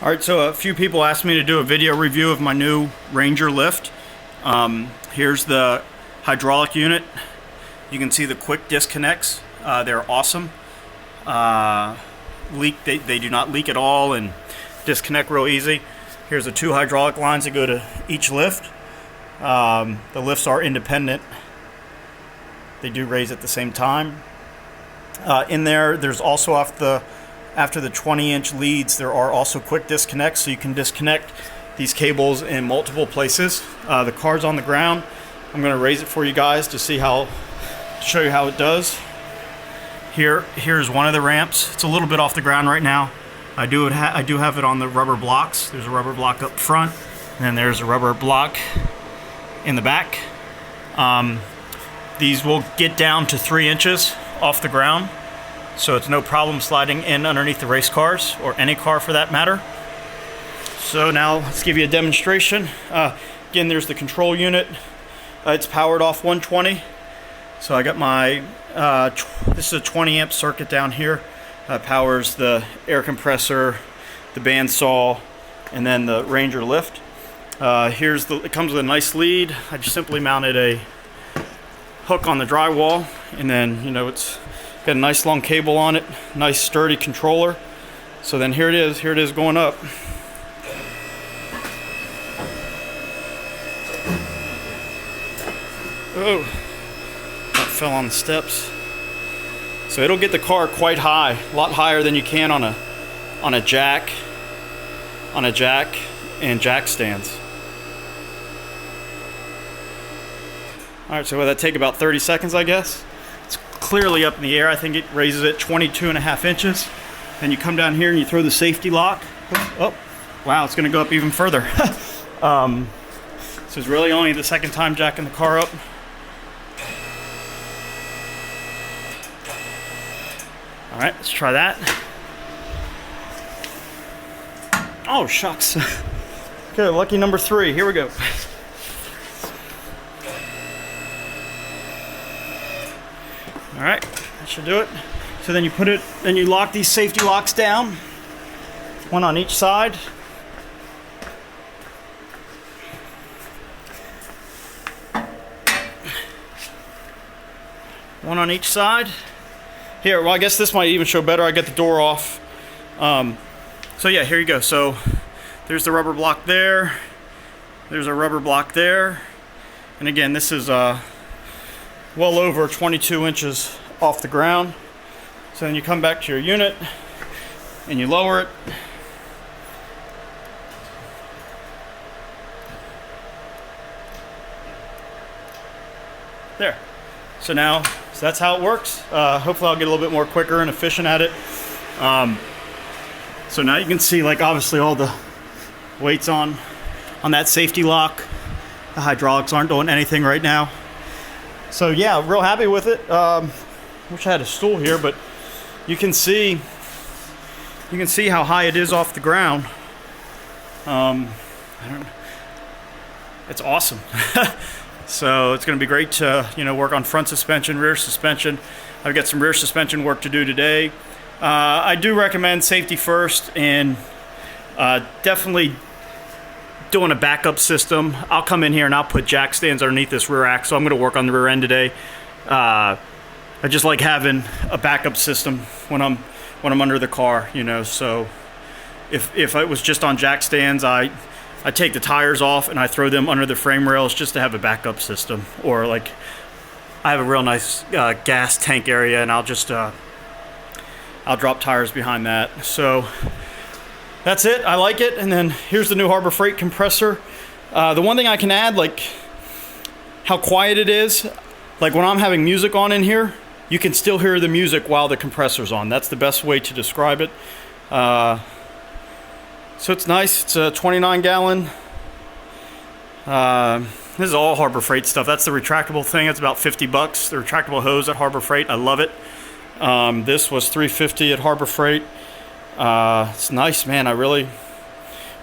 All right, so a few people asked me to do a video review of my new Ranger lift. Here's the hydraulic unit. You can see the quick disconnects. They're awesome. They do not leak at all and disconnect real easy. Here's the two hydraulic lines that go to each lift. The lifts are independent. They do raise at the same time. In there's also after the 20-inch leads, there are also quick disconnects, so you can disconnect these cables in multiple places. The car's on the ground. I'm going to raise it for you guys to show you how it does. Here's one of the ramps. It's a little bit off the ground right now. I do have it on the rubber blocks. There's a rubber block up front, and then there's a rubber block in the back. These will get down to 3 inches off the ground, so it's no problem sliding in underneath the race cars, or any car for that matter. So now let's give you a demonstration. Again, there's the control unit. It's powered off 120. So I got my, this is a 20 amp circuit down here. Powers the air compressor, the bandsaw, and then the Ranger lift. It comes with a nice lead. I just simply mounted a hook on the drywall, and then, it's got a nice long cable on it, nice sturdy controller. So then here it is going up. Oh, that fell on the steps. So it'll get the car quite high, a lot higher than you can on a jack and jack stands. All right, so will that take about 30 seconds, I guess? It's clearly up in the air. I think it raises it 22.5 inches. Then you come down here and you throw the safety lock. Oh, wow, it's gonna go up even further. So it's really only the second time jacking the car up. All right, let's try that. Oh, shucks. Okay, lucky number 3, here we go. All right, that should do it. So then you lock these safety locks down, one on each side. One on each side. Here, well, I guess this might even show better. I get the door off. So yeah, here you go. So there's the rubber block there. There's a rubber block there. And again, this is well over 22 inches off the ground. So then you come back to your unit and you lower it. There. So that's how it works. Hopefully I'll get a little bit more quicker and efficient at it. So now you can see, obviously all the weights on that safety lock. The hydraulics aren't doing anything right now. So yeah, real happy with it. Wish I had a stool here, but you can see how high it is off the ground. It's awesome. So it's going to be great to work on front suspension, rear suspension. I've got some rear suspension work to do today. I do recommend safety first, and definitely doing a backup system. I'll come in here and I'll put jack stands underneath this rear axle. I'm going to work on the rear end today. I just like having a backup system when I'm under the car, So if it was just on jack stands, I take the tires off and I throw them under the frame rails just to have a backup system. Or I have a real nice gas tank area, and I'll just I'll drop tires behind that. So that's it. I like it. And then here's the new Harbor Freight compressor. The one thing I can add, how quiet it is. When I'm having music on in here, you can still hear the music while the compressor's on. That's the best way to describe it. So it's nice. It's a 29-gallon. This is all Harbor Freight stuff. That's the retractable thing. It's about $50. The retractable hose at Harbor Freight. I love it. This was $350 at Harbor Freight. It's nice, man. I really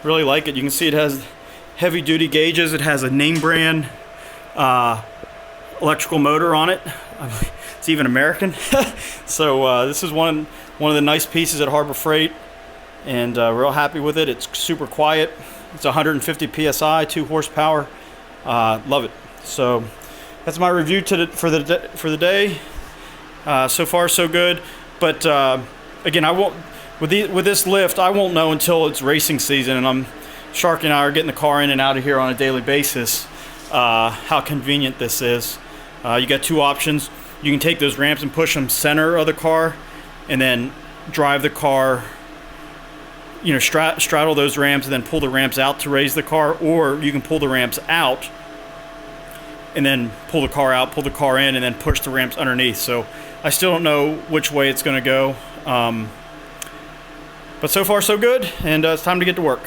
like it. You can see it has heavy-duty gauges. It has a name brand electrical motor on it. It's even American. So this is one of the nice pieces at Harbor Freight. and real happy with it. It's super quiet. It's 150 psi, 2 horsepower. Love it. So that's my review for the day. So far so good, but again, I won't with this lift. I won't know until it's racing season, and Sharky and I are getting the car in and out of here on a daily basis. How convenient this is. You got 2 options. You can take those ramps and push them center of the car, and then drive the car, straddle those ramps and then pull the ramps out to raise the car, or you can pull the ramps out and then pull the car out, pull the car in, and then push the ramps underneath. So I still don't know which way it's going to go, but so far so good, and it's time to get to work.